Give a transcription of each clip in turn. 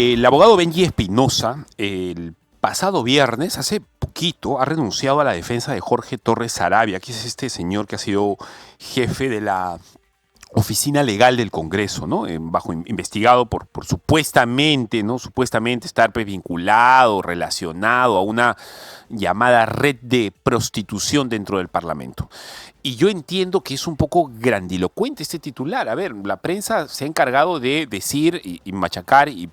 El abogado Benji Espinosa, el pasado viernes, hace poquito, ha renunciado a la defensa de Jorge Torres Saravia, que es este señor que ha sido jefe de la oficina legal del Congreso, ¿no? Investigado por supuestamente, ¿no? Supuestamente estar pues, vinculado, relacionado a una llamada red de prostitución dentro del Parlamento. Y yo entiendo que es un poco grandilocuente este titular. A ver, la prensa se ha encargado de decir y machacar y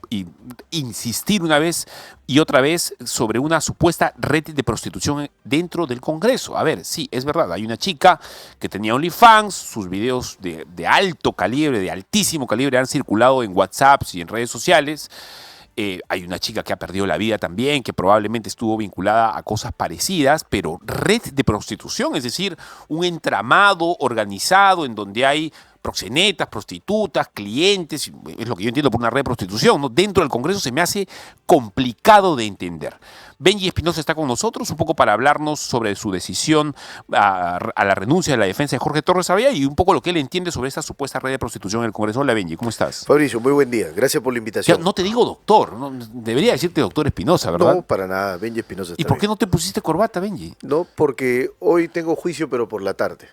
insistir una vez y otra vez sobre una supuesta red de prostitución dentro del Congreso. A ver, sí, es verdad, hay una chica que tenía OnlyFans, sus videos de alto calibre, de altísimo calibre han circulado en WhatsApp y en redes sociales. Hay una chica que ha perdido la vida también, que probablemente estuvo vinculada a cosas parecidas, pero red de prostitución, es decir, un entramado organizado en donde hay proxenetas, prostitutas, clientes, es lo que yo entiendo por una red de prostitución, ¿no? Dentro del Congreso se me hace complicado de entender. Benji Espinosa está con nosotros un poco para hablarnos sobre su decisión a la renuncia de la defensa de Jorge Torres Saravia y un poco lo que él entiende sobre esta supuesta red de prostitución en el Congreso. Hola Benji, ¿cómo estás? Fabricio, muy buen día. Gracias por la invitación. Ya, no te digo doctor, ¿no? Debería decirte doctor Espinosa, ¿verdad? No, para nada. Benji Espinosa está ¿Y por qué bien. no te pusiste corbata, Benji? No, porque hoy tengo juicio, pero por la tarde.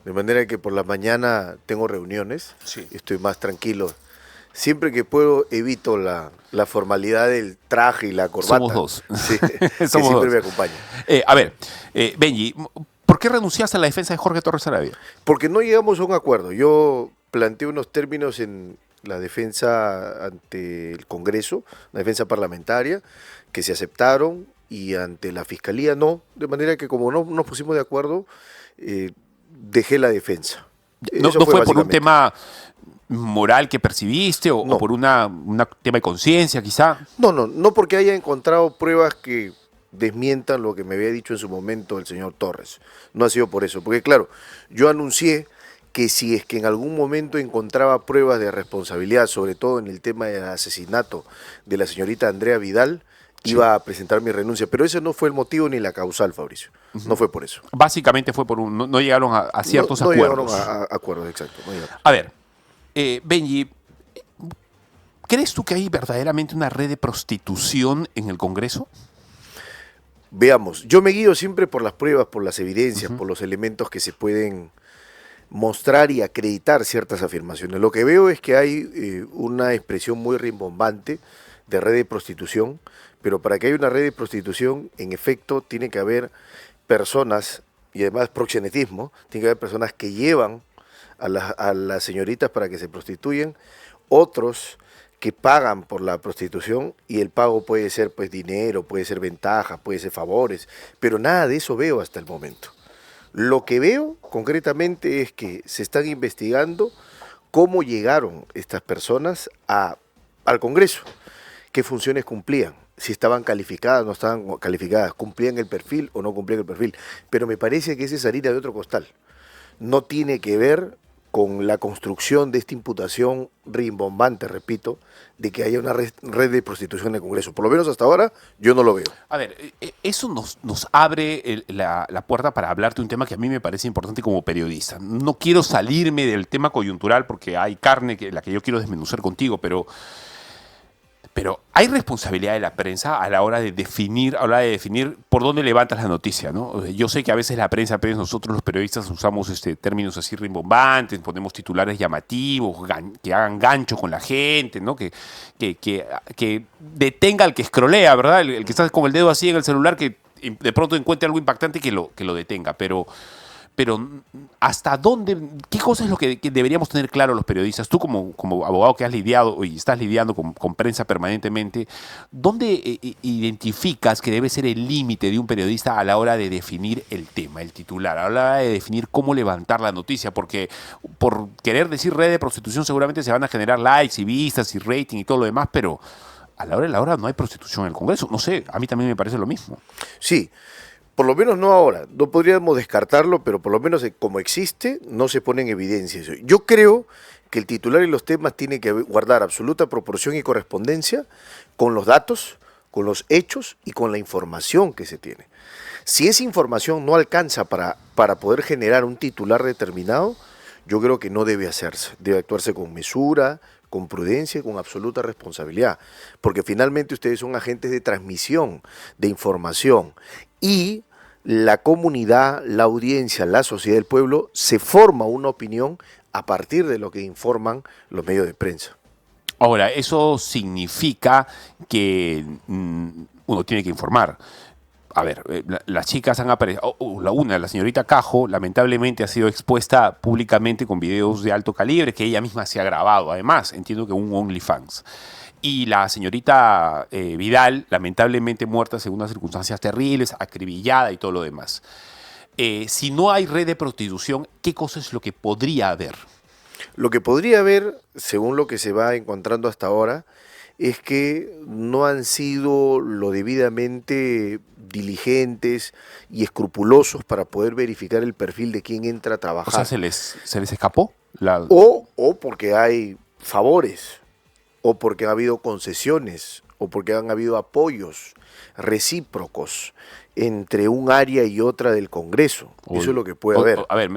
De manera que por la mañana tengo reuniones. Sí. Estoy más tranquilo. Siempre que puedo evito la formalidad del traje y la corbata. Somos dos. Sí, que Somos siempre dos. me acompaña. Benji, ¿por qué renunciaste a la defensa de Jorge Torres Saravia? Porque no llegamos a un acuerdo. Yo planteé unos términos en la defensa ante el Congreso, la defensa parlamentaria, que se aceptaron y ante la Fiscalía no. De manera que como no nos pusimos de acuerdo, dejé la defensa. ¿No Eso fue por un básicamente. tema moral que percibiste o No. por un tema de conciencia quizá? No porque haya encontrado pruebas que desmientan lo que me había dicho en su momento el señor Torres. No ha sido por eso. Porque claro, yo anuncié que si es que en algún momento encontraba pruebas de responsabilidad, sobre todo en el tema del asesinato de la señorita Andrea Vidal, Sí. iba a presentar mi renuncia. Pero ese no fue el motivo ni la causal, Fabricio. No fue por eso. Básicamente fue por no llegaron a ciertos no acuerdos. llegaron a acuerdos, exacto. No llegaron. A ver, Benji, ¿crees tú que hay verdaderamente una red de prostitución en el Congreso? Veamos, yo me guío siempre por las pruebas, por las evidencias, por los elementos que se pueden mostrar y acreditar ciertas afirmaciones. Lo que veo es que hay una expresión muy rimbombante de red de prostitución, pero para que haya una red de prostitución, en efecto, tiene que haber personas, y además proxenetismo, tiene que haber personas que llevan a las señoritas para que se prostituyan, otros que pagan por la prostitución, y el pago puede ser pues dinero, puede ser ventaja, puede ser favores, pero nada de eso veo hasta el momento. Lo que veo concretamente es que se están investigando cómo llegaron estas personas al Congreso, qué funciones cumplían, si estaban calificadas, no estaban calificadas, cumplían el perfil o no cumplían el perfil. Pero me parece que esa es harina de otro costal. No tiene que ver con la construcción de esta imputación rimbombante, repito, de que haya una red de prostitución en el Congreso. Por lo menos hasta ahora yo no lo veo. A ver, eso nos abre la puerta para hablar de un tema que a mí me parece importante como periodista. No quiero salirme del tema coyuntural porque hay carne la que yo quiero desmenuzar contigo, pero hay responsabilidad de la prensa a la hora de definir por dónde levantas la noticia, ¿no? Yo sé que a veces la prensa, pero nosotros los periodistas usamos términos así rimbombantes, ponemos titulares llamativos, que hagan gancho con la gente, ¿no? Que detenga al que escrolea, ¿verdad? El que está con el dedo así en el celular, que de pronto encuentre algo impactante que lo detenga, pero ¿hasta dónde? ¿Qué cosa es lo que deberíamos tener claro los periodistas? Tú como abogado que has lidiado y estás lidiando con prensa permanentemente, ¿dónde identificas que debe ser el límite de un periodista a la hora de definir el tema, el titular, a la hora de definir cómo levantar la noticia? Porque por querer decir red de prostitución seguramente se van a generar likes y vistas y rating y todo lo demás, pero a la hora de la hora no hay prostitución en el Congreso. No sé, a mí también me parece lo mismo. Sí. Por lo menos no ahora, no podríamos descartarlo, pero por lo menos como existe, no se pone en evidencia eso. Yo creo que el titular y los temas tienen que guardar absoluta proporción y correspondencia con los datos, con los hechos y con la información que se tiene. Si esa información no alcanza para poder generar un titular determinado, yo creo que no debe hacerse. Debe actuarse con mesura, con prudencia y con absoluta responsabilidad, porque finalmente ustedes son agentes de transmisión de información y la comunidad, la audiencia, la sociedad del pueblo se forma una opinión a partir de lo que informan los medios de prensa. Ahora, eso significa que uno tiene que informar. A ver, las chicas han aparecido, la señorita Cajo, lamentablemente ha sido expuesta públicamente con videos de alto calibre que ella misma se ha grabado, además, entiendo que un OnlyFans. Y la señorita Vidal, lamentablemente muerta según unas circunstancias terribles, acribillada y todo lo demás. Si no hay red de prostitución, ¿qué cosa es lo que podría haber? Lo que podría haber, según lo que se va encontrando hasta ahora, es que no han sido lo debidamente diligentes y escrupulosos para poder verificar el perfil de quien entra a trabajar. O sea, ¿se les escapó? O porque hay favores, o porque ha habido concesiones, o porque han habido apoyos recíprocos entre un área y otra del Congreso. Eso es lo que puede haber. A ver,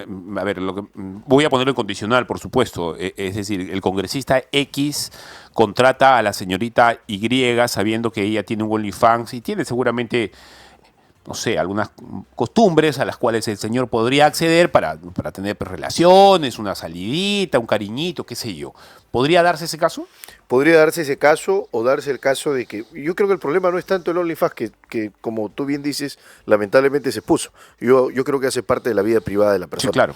voy a ponerlo en condicional, por supuesto. Es decir, el congresista X contrata a la señorita Y sabiendo que ella tiene un OnlyFans y tiene seguramente, no sé, algunas costumbres a las cuales el señor podría acceder para tener relaciones, una salidita, un cariñito, qué sé yo. ¿Podría darse ese caso? Podría darse ese caso o darse el caso de que, yo creo que el problema no es tanto el OnlyFans que como tú bien dices, lamentablemente se puso. Yo creo que hace parte de la vida privada de la persona. Sí, claro.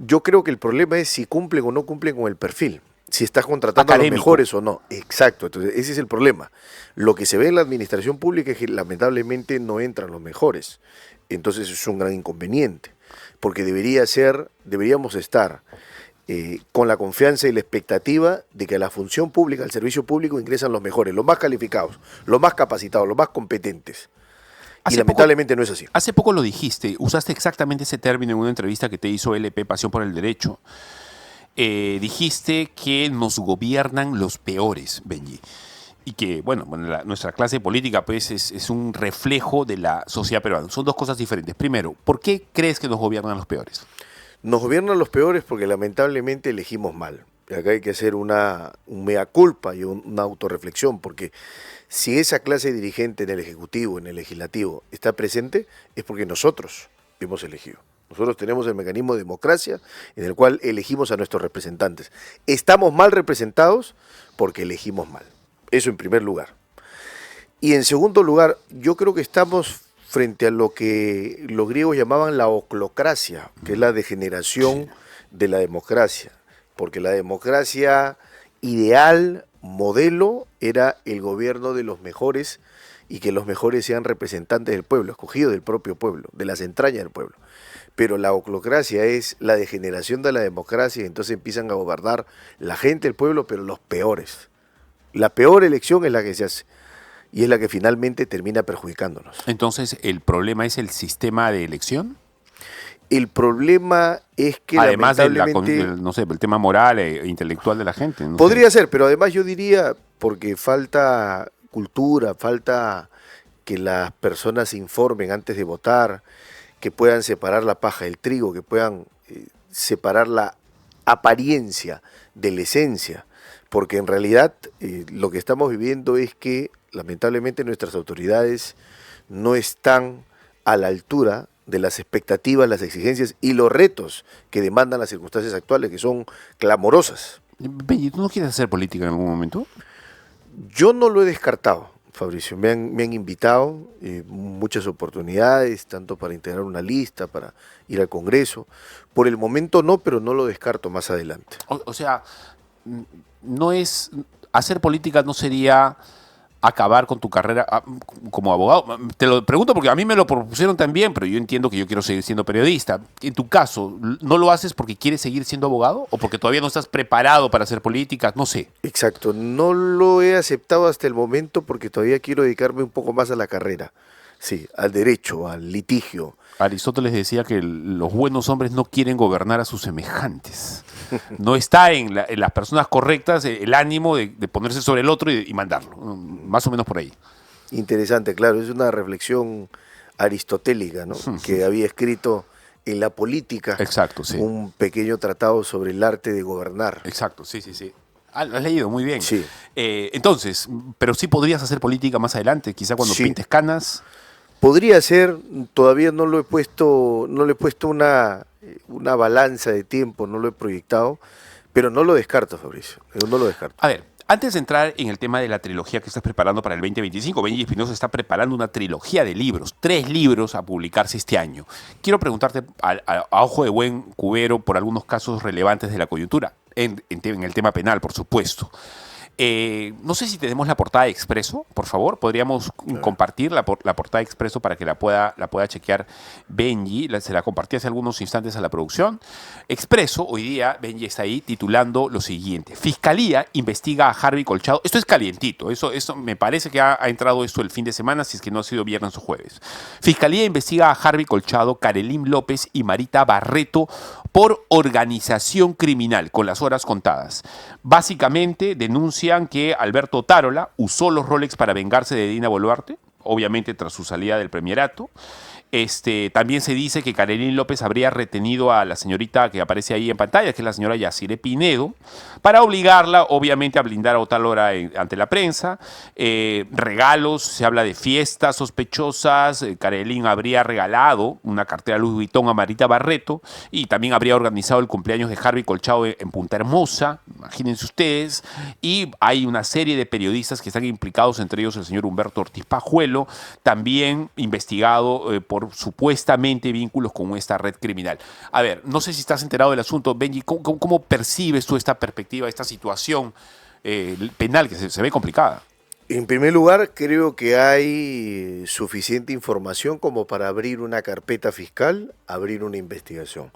Yo creo que el problema es si cumplen o no cumplen con el perfil. Si estás contratando Académico. a los mejores o no. Exacto, entonces ese es el problema. Lo que se ve en la administración pública es que lamentablemente no entran los mejores. Entonces es un gran inconveniente, porque deberíamos estar con la confianza y la expectativa de que a la función pública, al servicio público, ingresan los mejores, los más calificados, los más capacitados, los más competentes. Y lamentablemente no es así. Hace poco lo dijiste, usaste exactamente ese término en una entrevista que te hizo LP Pasión por el Derecho. Dijiste que nos gobiernan los peores, Benji. Y que, bueno, nuestra clase política pues es un reflejo de la sociedad peruana. Son dos cosas diferentes. Primero, ¿por qué crees que nos gobiernan los peores? Nos gobiernan los peores porque lamentablemente elegimos mal. Y acá hay que hacer un mea culpa y una autorreflexión, porque si esa clase dirigente en el Ejecutivo, en el Legislativo, está presente, es porque nosotros hemos elegido. Nosotros tenemos el mecanismo de democracia en el cual elegimos a nuestros representantes. Estamos mal representados porque elegimos mal. Eso en primer lugar. Y en segundo lugar, yo creo que estamos frente a lo que los griegos llamaban la oclocracia, que es la degeneración de la democracia. Porque la democracia ideal, modelo, era el gobierno de los mejores y que los mejores sean representantes del pueblo, escogidos del propio pueblo, de las entrañas del pueblo. Pero la oclocracia es la degeneración de la democracia y entonces empiezan a gobernar la gente, el pueblo, pero los peores. La peor elección es la que se hace y es la que finalmente termina perjudicándonos. Entonces, ¿el problema es el sistema de elección? El problema es que además lamentablemente... no sé, el tema moral e intelectual de la gente. No podría sé. ser, pero además yo diría, porque falta cultura, falta que las personas se informen antes de votar, que puedan separar la paja del trigo, que puedan separar la apariencia de la esencia, porque en realidad lo que estamos viviendo es que lamentablemente nuestras autoridades no están a la altura de las expectativas, las exigencias y los retos que demandan las circunstancias actuales, que son clamorosas. Benji, ¿tú no quieres hacer política en algún momento? Yo no lo he descartado, Fabricio. Me han invitado muchas oportunidades, tanto para integrar una lista, para ir al Congreso. Por el momento no, pero no lo descarto más adelante. O sea, no es... Hacer política no sería acabar con tu carrera como abogado. Te lo pregunto porque a mí me lo propusieron también, pero yo entiendo que yo quiero seguir siendo periodista. En tu caso, ¿no lo haces porque quieres seguir siendo abogado o porque todavía no estás preparado para hacer política? No sé. Exacto, no lo he aceptado hasta el momento porque todavía quiero dedicarme un poco más a la carrera. Sí, al derecho, al litigio. Aristóteles decía que los buenos hombres no quieren gobernar a sus semejantes. No está en las personas correctas el ánimo de ponerse sobre el otro y mandarlo. Más o menos por ahí. Interesante, claro. Es una reflexión aristotélica, ¿no? Que había escrito en La Política. Exacto, sí. Un pequeño tratado sobre el arte de gobernar. Exacto, sí, sí, sí. Ah, lo has leído, muy bien. Sí. Entonces, pero sí podrías hacer política más adelante, quizá cuando Sí. pintes canas. Podría ser, todavía no le he puesto una balanza de tiempo, no lo he proyectado, pero no lo descarto, Fabricio. No lo descarto. A ver, antes de entrar en el tema de la trilogía que estás preparando para el 2025, Benji Espinosa está preparando una trilogía de libros, 3 libros a publicarse este año. Quiero preguntarte a ojo de buen cubero por algunos casos relevantes de la coyuntura, en el tema penal, por supuesto. No sé si tenemos la portada de Expreso, por favor. Podríamos compartir la portada de Expreso para que la pueda chequear Benji. Se la compartí hace algunos instantes a la producción. Expreso, hoy día Benji está ahí titulando lo siguiente: Fiscalía investiga a Harvey Colchado. Esto es calientito. Eso me parece que ha entrado esto el fin de semana, si es que no ha sido viernes o jueves. Fiscalía investiga a Harvey Colchado, Karelim López y Marita Barreto por organización criminal, con las horas contadas. Básicamente denuncian que Alberto Tarola usó los Rolex para vengarse de Dina Boluarte, obviamente tras su salida del premierato. También se dice que Karelim López habría retenido a la señorita que aparece ahí en pantalla, que es la señora Yacire Pinedo, para obligarla, obviamente, a blindar a Otalora ante la prensa. Regalos, se habla de fiestas sospechosas. Karelim habría regalado una cartera Louis Vuitton a Marita Barreto y también habría organizado el cumpleaños de Harvey Colchado en Punta Hermosa, imagínense ustedes. Y hay una serie de periodistas que están implicados, entre ellos el señor Humberto Ortiz Pajuelo, también investigado por supuestamente vínculos con esta red criminal. A ver, no sé si estás enterado del asunto, Benji. ¿Cómo percibes tú esta perspectiva, esta situación penal que se ve complicada? En primer lugar, creo que hay suficiente información como para abrir una carpeta fiscal, abrir una investigación.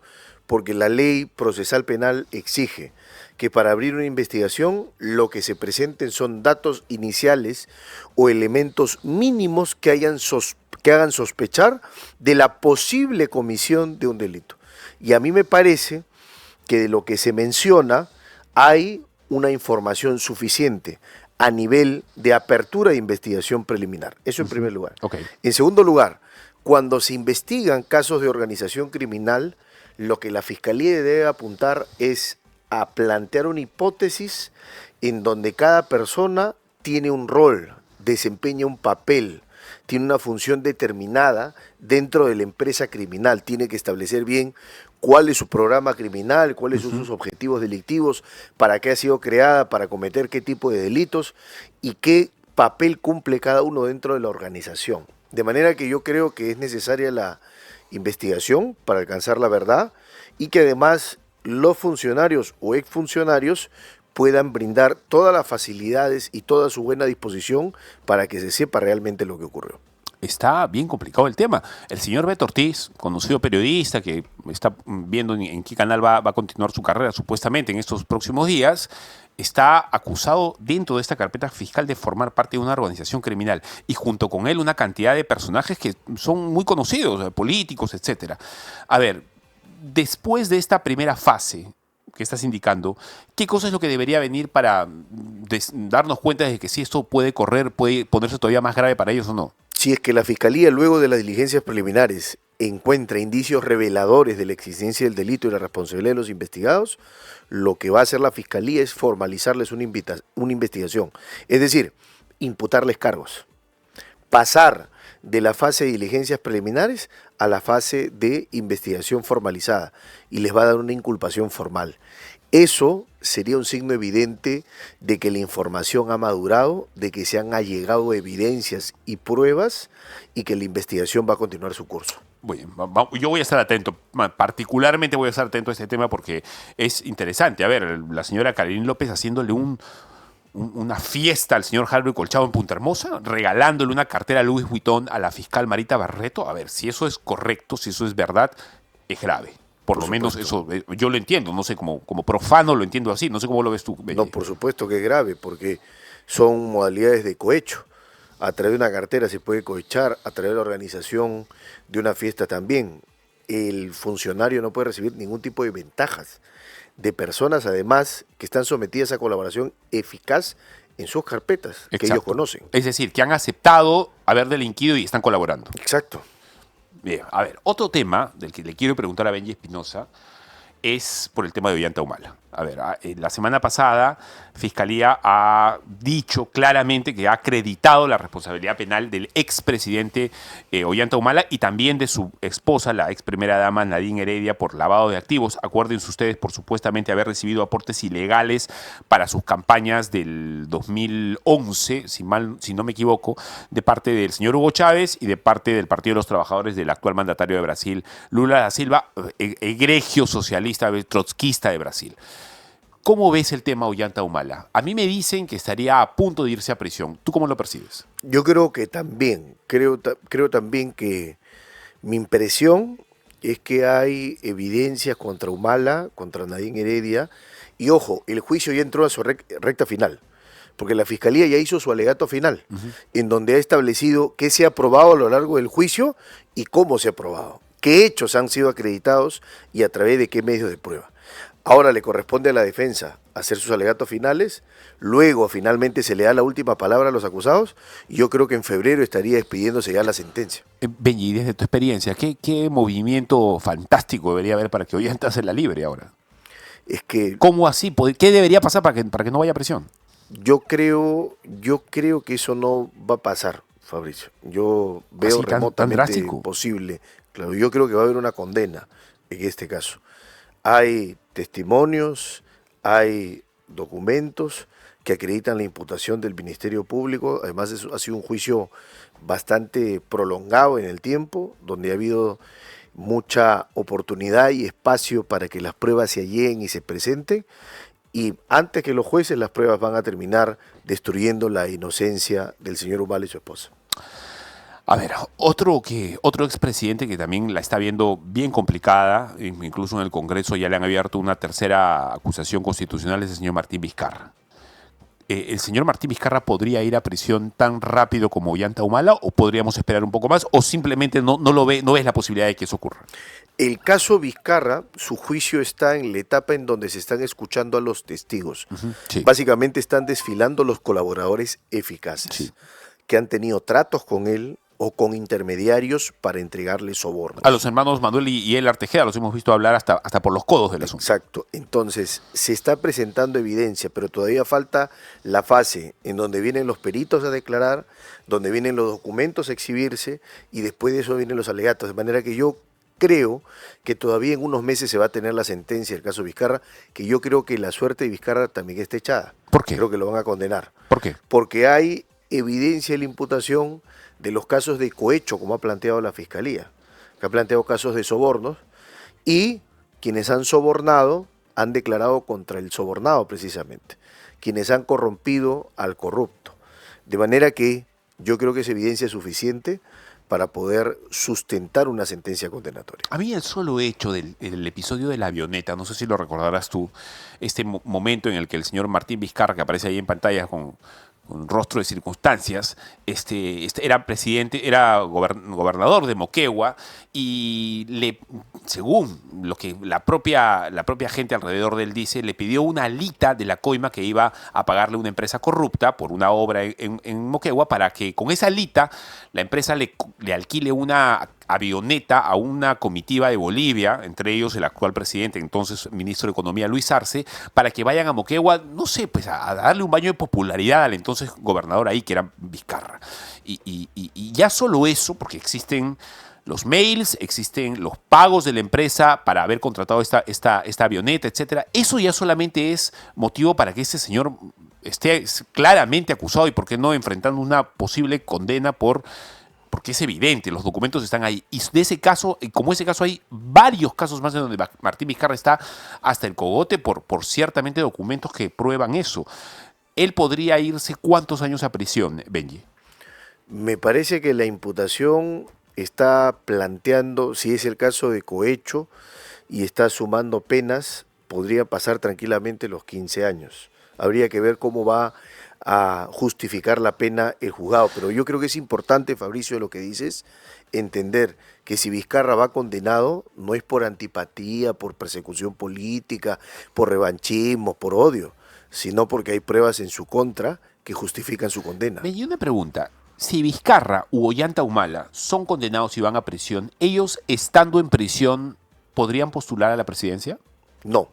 Porque la ley procesal penal exige que para abrir una investigación lo que se presenten son datos iniciales o elementos mínimos que hagan sospechar de la posible comisión de un delito. Y a mí me parece que de lo que se menciona hay una información suficiente a nivel de apertura de investigación preliminar. Eso en primer lugar. Okay. En segundo lugar, cuando se investigan casos de organización criminal, lo que la Fiscalía debe apuntar es a plantear una hipótesis en donde cada persona tiene un rol, desempeña un papel, tiene una función determinada dentro de la empresa criminal. Tiene que establecer bien cuál es su programa criminal, cuáles son sus objetivos delictivos, para qué ha sido creada, para cometer qué tipo de delitos y qué papel cumple cada uno dentro de la organización. De manera que yo creo que es necesaria la investigación para alcanzar la verdad y que además los funcionarios o exfuncionarios puedan brindar todas las facilidades y toda su buena disposición para que se sepa realmente lo que ocurrió. Está bien complicado el tema. El señor Beto Ortiz, conocido periodista que está viendo en qué canal va a continuar su carrera supuestamente en estos próximos días, está acusado dentro de esta carpeta fiscal de formar parte de una organización criminal y junto con él una cantidad de personajes que son muy conocidos, políticos, etcétera. A ver, después de esta primera fase que estás indicando, ¿qué cosa es lo que debería venir para darnos cuenta de que si esto puede correr, puede ponerse todavía más grave para ellos o no? Si es que la Fiscalía, luego de las diligencias preliminares, encuentra indicios reveladores de la existencia del delito y la responsabilidad de los investigados, lo que va a hacer la Fiscalía es formalizarles una investigación. Es decir, imputarles cargos. Pasar de la fase de diligencias preliminares a la fase de investigación formalizada y les va a dar una inculpación formal. Eso sería un signo evidente de que la información ha madurado, de que se han allegado evidencias y pruebas y que la investigación va a continuar su curso. Bueno, yo voy a estar atento, particularmente voy a estar atento a este tema porque es interesante. A ver, la señora Karelim López haciéndole una fiesta al señor Harvey Colchado en Punta Hermosa, regalándole una cartera Louis Vuitton a la fiscal Marita Barreto. A ver, si eso es correcto, si eso es verdad, es grave. Por lo menos eso, yo lo entiendo, no sé, como profano lo entiendo así, no sé cómo lo ves tú, Benji. No, por supuesto que es grave, porque son modalidades de cohecho. A través de una cartera se puede cohechar, a través de la organización de una fiesta también. El funcionario no puede recibir ningún tipo de ventajas de personas, además, que están sometidas a colaboración eficaz en sus carpetas, Exacto. que ellos conocen. Es decir, que han aceptado haber delinquido y están colaborando. Exacto. Bien, a ver, otro tema del que le quiero preguntar a Benji Espinosa es por el tema de Ollanta Humala. A ver, la semana pasada Fiscalía ha dicho claramente que ha acreditado la responsabilidad penal del expresidente Ollanta Humala y también de su esposa, la ex primera dama Nadine Heredia, por lavado de activos. Acuérdense ustedes por supuestamente haber recibido aportes ilegales para sus campañas del 2011, si no me equivoco, de parte del señor Hugo Chávez y de parte del Partido de los Trabajadores del actual mandatario de Brasil, Lula da Silva, egregio socialista, trotskista de Brasil. ¿Cómo ves el tema Ollanta Humala? A mí me dicen que estaría a punto de irse a prisión. ¿Tú cómo lo percibes? Yo creo que también, creo también que mi impresión es que hay evidencias contra Humala, contra Nadine Heredia, y ojo, el juicio ya entró a su recta final, porque la Fiscalía ya hizo su alegato final, en donde ha establecido qué se ha probado a lo largo del juicio y cómo se ha probado, qué hechos han sido acreditados y a través de qué medios de prueba. Ahora le corresponde a la defensa hacer sus alegatos finales, luego finalmente se le da la última palabra a los acusados y yo creo que en febrero estaría despidiéndose ya la sentencia. Benji, desde tu experiencia, ¿qué movimiento fantástico debería haber para que Ollanta se la libre ahora? Es que ¿Cómo así? ¿Qué debería pasar para que no vaya a prisión? yo creo que eso no va a pasar, Fabricio. Yo veo ¿Así tan remotamente drástico? posible. Claro, yo creo que va a haber una condena en este caso. Hay testimonios, hay documentos que acreditan la imputación del Ministerio Público. Además, ha sido un juicio bastante prolongado en el tiempo, donde ha habido mucha oportunidad y espacio para que las pruebas se alleguen y se presenten. Y antes que los jueces, las pruebas van a terminar destruyendo la inocencia del señor Humala y su esposa. A ver, otro expresidente que también la está viendo bien complicada, incluso en el Congreso ya le han abierto una tercera acusación constitucional, es el señor Martín Vizcarra. ¿El señor Martín Vizcarra podría ir a prisión tan rápido como Ollanta Humala o podríamos esperar un poco más o simplemente no ves la posibilidad de que eso ocurra? El caso Vizcarra, su juicio está en la etapa en donde se están escuchando a los testigos. Sí. Básicamente están desfilando los colaboradores eficaces, Sí. que han tenido tratos con él o con intermediarios para entregarle sobornos. A los hermanos Manuel y El Artejeda los hemos visto hablar hasta por los codos del asunto. Exacto. Entonces, se está presentando evidencia, pero todavía falta la fase en donde vienen los peritos a declarar, donde vienen los documentos a exhibirse y después de eso vienen los alegatos. De manera que yo creo que todavía en unos meses se va a tener la sentencia del caso Vizcarra, que yo creo que la suerte de Vizcarra también está echada. ¿Por qué? Creo que lo van a condenar. ¿Por qué? Porque hay evidencia de la imputación de los casos de cohecho, como ha planteado la Fiscalía, que ha planteado casos de sobornos, y quienes han sobornado han declarado contra el sobornado precisamente, quienes han corrompido al corrupto. De manera que yo creo que es evidencia suficiente para poder sustentar una sentencia condenatoria. A mí el solo hecho del episodio de la avioneta, no sé si lo recordarás tú, este momento en el que el señor Martín Vizcarra, que aparece ahí en pantalla con rostro de circunstancias, era presidente, era gobernador de Moquegua y según lo que la propia gente alrededor de él dice, le pidió una alita de la coima que iba a pagarle una empresa corrupta por una obra en Moquegua para que con esa alita la empresa le alquile una avioneta a una comitiva de Bolivia, entre ellos el actual presidente, entonces ministro de Economía Luis Arce, para que vayan a Moquegua, no sé, pues a darle un baño de popularidad al entonces gobernador ahí, que era Vizcarra. Y ya solo eso, porque existen los mails, existen los pagos de la empresa para haber contratado esta avioneta, etcétera. Eso ya solamente es motivo para que este señor esté claramente acusado y por qué no enfrentando una posible condena porque es evidente, los documentos están ahí. Y de ese caso, como ese caso, hay varios casos más en donde Martín Vizcarra está hasta el cogote por ciertamente documentos que prueban eso. Él podría irse ¿cuántos años a prisión, Benji? Me parece que la imputación está planteando, si es el caso de cohecho y está sumando penas, podría pasar tranquilamente los 15 años. Habría que ver cómo va a justificar la pena el juzgado, pero yo creo que es importante, Fabricio, lo que dices, entender que si Vizcarra va condenado no es por antipatía, por persecución política, por revanchismo, por odio, sino porque hay pruebas en su contra que justifican su condena. Y una pregunta, si Vizcarra u Ollanta Humala son condenados y van a prisión, ¿ellos estando en prisión podrían postular a la presidencia? No.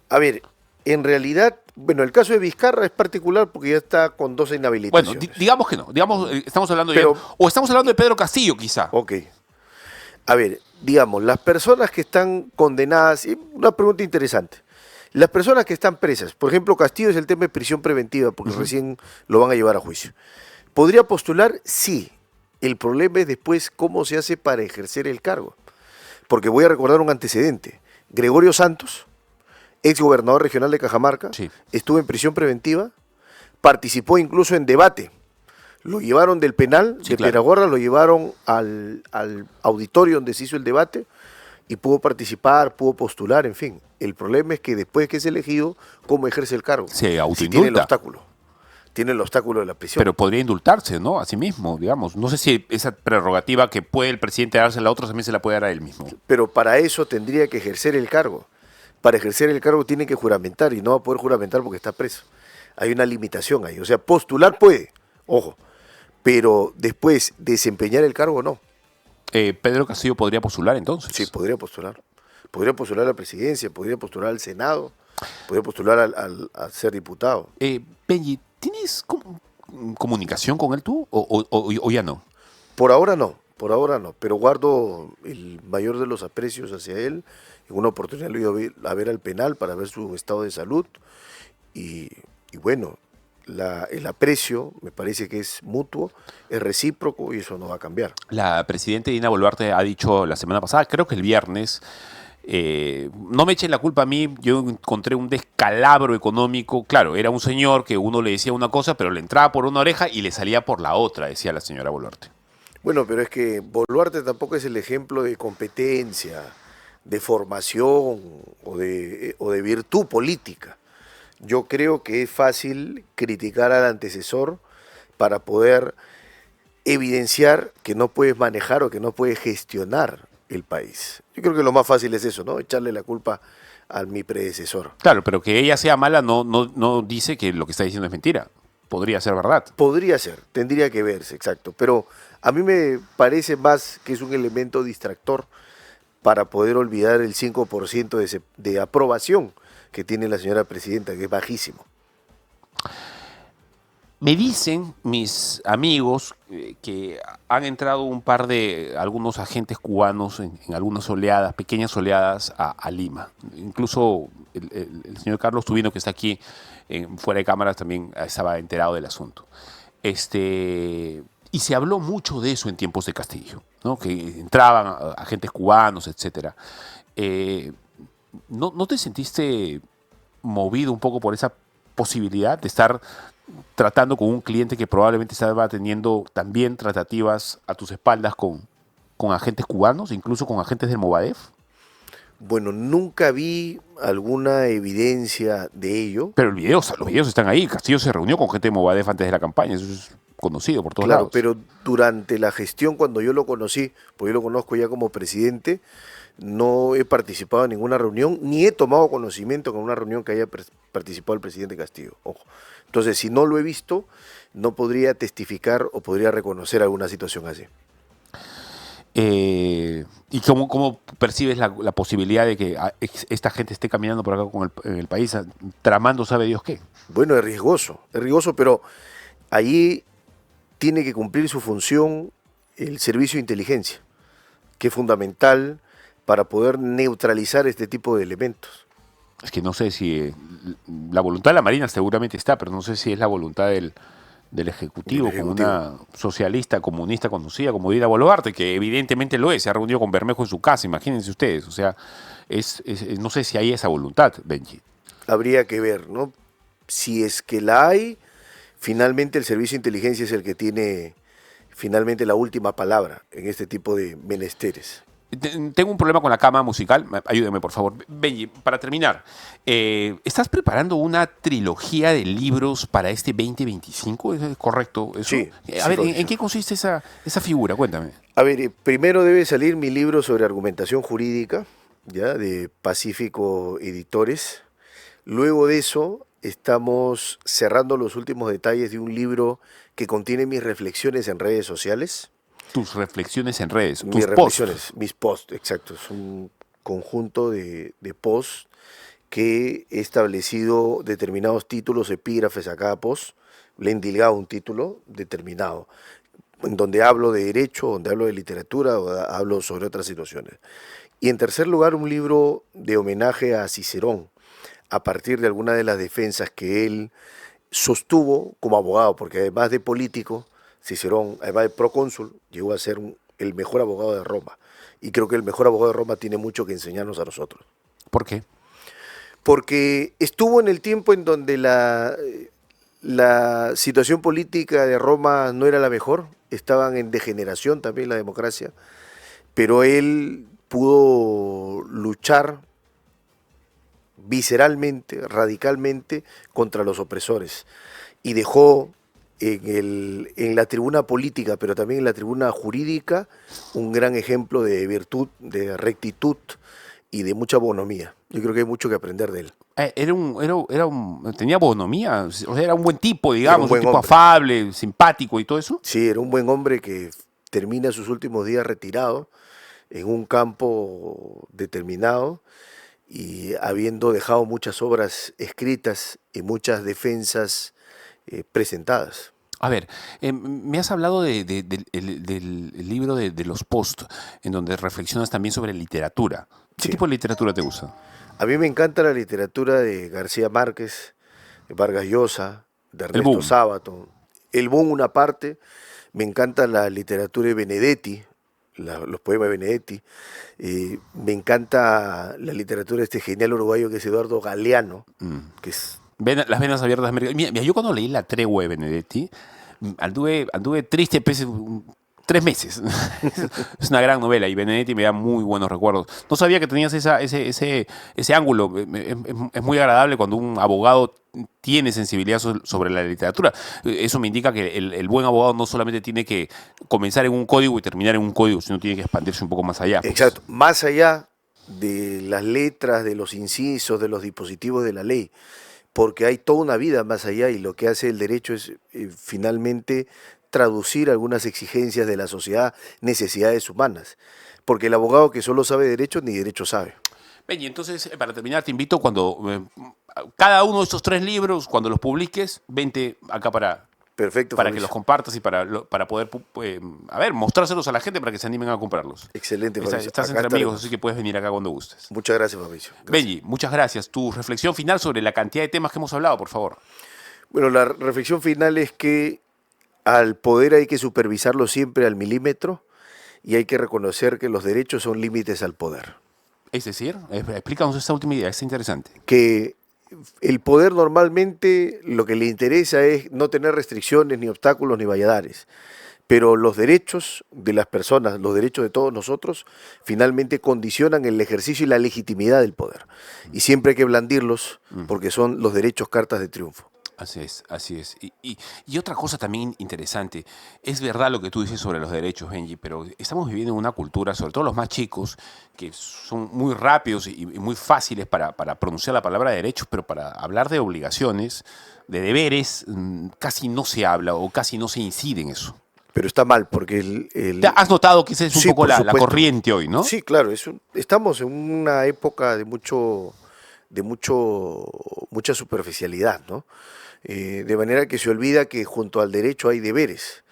A ver, en realidad, bueno, el caso de Vizcarra es particular porque ya está con 2 Bueno, inhabilitaciones. digamos que no. Digamos, estamos hablando Pero, o estamos hablando de Pedro Castillo, quizá. ok. A ver, digamos, las personas que están condenadas, y una pregunta interesante. Las personas que están presas, por ejemplo, Castillo es el tema de prisión preventiva, porque recién lo van a llevar a juicio. ¿Podría postular? Sí. El problema es después cómo se hace para ejercer el cargo. Porque voy a recordar un antecedente. Gregorio Santos, ex gobernador regional de Cajamarca, Sí. estuvo en prisión preventiva, participó incluso en debate. Lo llevaron del penal Sí, de claro. Peragorra, lo llevaron al auditorio donde se hizo el debate y pudo participar, pudo postular, en fin. El problema es que después que es elegido, ¿cómo ejerce el cargo? Se Si tiene el autoindulta. obstáculo. Tiene el obstáculo de la prisión. Pero podría indultarse, ¿no? A sí mismo, digamos. No sé si esa prerrogativa que puede el presidente dársela a otros también se la puede dar a él mismo. Pero para eso tendría que ejercer el cargo. Para ejercer el cargo tiene que juramentar y no va a poder juramentar porque está preso. Hay una limitación ahí. O sea, postular puede, ojo, pero después desempeñar el cargo no. Pedro Castillo podría postular entonces. Sí, podría postular. Podría postular a la presidencia, podría postular al Senado, podría postular a ser diputado. Benji, ¿tienes comunicación con él tú o ya no? Por ahora no, pero guardo el mayor de los aprecios hacia él. En una oportunidad lo he ido a ver al penal para ver su estado de salud y bueno, el aprecio me parece que es mutuo, es recíproco y eso no va a cambiar. La presidenta Dina Boluarte ha dicho la semana pasada, creo que el viernes, no me echen la culpa a mí, yo encontré un descalabro económico. Claro, era un señor que uno le decía una cosa, pero le entraba por una oreja y le salía por la otra, decía la señora Boluarte. Bueno, pero es que Boluarte tampoco es el ejemplo de competencia, de formación o de virtud política. Yo creo que es fácil criticar al antecesor para poder evidenciar que no puedes manejar o que no puedes gestionar el país. Yo creo que lo más fácil es eso, ¿no? Echarle la culpa a mi predecesor. Claro, pero que ella sea mala no dice que lo que está diciendo es mentira. Podría ser verdad. Podría ser, tendría que verse, exacto. Pero a mí me parece más que es un elemento distractor para poder olvidar el 5% de aprobación que tiene la señora presidenta, que es bajísimo. Me dicen mis amigos que han entrado un par de algunos agentes cubanos en algunas oleadas, pequeñas oleadas a Lima. Incluso el señor Carlos Tubino, que está aquí fuera de cámaras, también estaba enterado del asunto. Y se habló mucho de eso en tiempos de Castillo, ¿no? Que entraban agentes cubanos, etcétera. ¿No te sentiste movido un poco por esa posibilidad de estar tratando con un cliente que probablemente estaba teniendo también tratativas a tus espaldas con agentes cubanos, incluso con agentes del Movadef? Bueno, nunca vi alguna evidencia de ello. Pero los videos están ahí. Castillo se reunió con gente de Movadef antes de la campaña. Eso es conocido por todos Claro, lados. pero durante la gestión, cuando yo lo conocí, porque yo lo conozco ya como presidente, no he participado en ninguna reunión, ni he tomado conocimiento con una reunión que haya participado el presidente Castillo. Ojo. Entonces, si no lo he visto, no podría testificar o podría reconocer alguna situación así. ¿Y cómo percibes la posibilidad de que esta gente esté caminando por acá en el país, tramando sabe Dios qué? Bueno, es riesgoso, pero allí tiene que cumplir su función el servicio de inteligencia, que es fundamental para poder neutralizar este tipo de elementos. Es que no sé si la voluntad de la Marina seguramente está, pero no sé si es la voluntad del Ejecutivo, con una socialista comunista conocida como Dina Boluarte, que evidentemente lo es, se ha reunido con Bermejo en su casa, imagínense ustedes. O sea, no sé si hay esa voluntad, Benji. Habría que ver, ¿no? Si es que la hay, finalmente el servicio de inteligencia es el que tiene finalmente la última palabra en este tipo de menesteres. Tengo un problema con la cama musical, ayúdeme por favor. Benji, para terminar, ¿estás preparando una trilogía de libros para este 2025? ¿Es correcto eso? Sí. A ver, ¿en qué consiste esa figura? Cuéntame. A ver, primero debe salir mi libro sobre argumentación jurídica, ya, de Pacífico Editores. Luego de eso, estamos cerrando los últimos detalles de un libro que contiene mis reflexiones en redes sociales. Tus reflexiones en redes, Mis tus reflexiones, posts. mis posts, exacto. Es un conjunto de posts que he establecido determinados títulos, epígrafes a cada post, le he endilgado un título determinado, en donde hablo de derecho, donde hablo de literatura, o hablo sobre otras situaciones. Y en tercer lugar, un libro de homenaje a Cicerón, a partir de alguna de las defensas que él sostuvo como abogado, porque además de político, Cicerón, además de procónsul, llegó a ser el mejor abogado de Roma. Y creo que el mejor abogado de Roma tiene mucho que enseñarnos a nosotros. ¿Por qué? Porque estuvo en el tiempo en donde la situación política de Roma no era la mejor, estaban en degeneración también la democracia, pero él pudo luchar visceralmente, radicalmente contra los opresores y dejó en la tribuna política, pero también en la tribuna jurídica, un gran ejemplo de virtud, de rectitud y de mucha bonomía. Yo creo que hay mucho que aprender de él. Tenía bonomía, o sea, era un buen tipo, digamos, un tipo hombre, afable, simpático y todo eso. Sí, era un buen hombre que termina sus últimos días retirado en un campo determinado y habiendo dejado muchas obras escritas y muchas defensas presentadas. A ver, me has hablado del libro de los post, en donde reflexionas también sobre literatura. ¿Qué Sí. tipo de literatura te gusta? A mí me encanta la literatura de García Márquez, de Vargas Llosa, de El Ernesto boom. Sábato. El boom una parte. Me encanta la literatura de Benedetti, los poemas de Benedetti. Me encanta la literatura de este genial uruguayo que es Eduardo Galeano, que es... Las venas abiertas de América. Mira, yo cuando leí La tregua de Benedetti, anduve triste 3 meses. Es una gran novela y Benedetti me da muy buenos recuerdos. No sabía que tenías ese ángulo. Es muy agradable cuando un abogado tiene sensibilidad sobre la literatura. Eso me indica que el buen abogado no solamente tiene que comenzar en un código y terminar en un código, sino tiene que expandirse un poco más allá. Pues. Exacto, más allá de las letras, de los incisos, de los dispositivos de la ley, porque hay toda una vida más allá y lo que hace el derecho es finalmente traducir algunas exigencias de la sociedad, necesidades humanas, porque el abogado que solo sabe derecho ni derecho sabe. Benji, entonces, para terminar, te invito cuando cada uno de estos 3 libros, cuando los publiques, vente acá Perfecto, para Fabricio. que los compartas y para poder, mostrárselos a la gente para que se animen a comprarlos. Excelente, Fabricio. Estás Acá entre amigos, estaremos. así que puedes venir acá cuando gustes. Muchas gracias, Fabricio. Gracias. Benji, muchas gracias. Tu reflexión final sobre la cantidad de temas que hemos hablado, por favor. Bueno, la reflexión final es que al poder hay que supervisarlo siempre al milímetro y hay que reconocer que los derechos son límites al poder. Es decir, explícanos esta última idea, es interesante. Que el poder normalmente lo que le interesa es no tener restricciones, ni obstáculos, ni valladares. Pero los derechos de las personas, los derechos de todos nosotros, finalmente condicionan el ejercicio y la legitimidad del poder. Y siempre hay que blandirlos porque son los derechos cartas de triunfo. Así es, así es. Y otra cosa también interesante, es verdad lo que tú dices sobre los derechos, Benji, pero estamos viviendo en una cultura, sobre todo los más chicos, que son muy rápidos y muy fáciles para pronunciar la palabra derechos, pero para hablar de obligaciones, de deberes, casi no se habla o casi no se incide en eso. Pero está mal porque ¿Has notado que esa es un Sí, poco por la supuesto. corriente hoy, no? Sí, claro, estamos en una época de mucha superficialidad, ¿no? De manera que se olvida que junto al derecho hay deberes.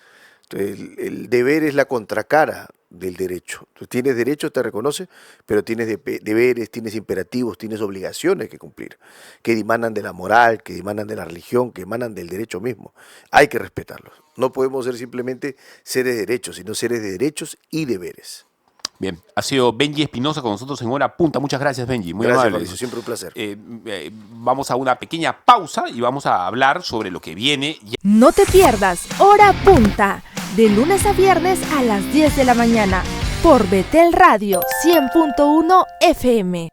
Entonces, el deber es la contracara del derecho. Entonces, tienes derecho, te reconoce, pero tienes deberes, tienes imperativos, tienes obligaciones que cumplir, que emanan de la moral, que emanan de la religión, que emanan del derecho mismo. Hay que respetarlos. No podemos ser simplemente seres de derechos, sino seres de derechos y deberes. Bien, ha sido Benji Espinosa con nosotros en Hora Punta. Muchas gracias, Benji. Muy Gracias, amable. Mauricio, siempre un placer. Vamos a una pequeña pausa y vamos a hablar sobre lo que viene. No te pierdas Hora Punta, de lunes a viernes a las 10 de la mañana, por Betel Radio 100.1 FM.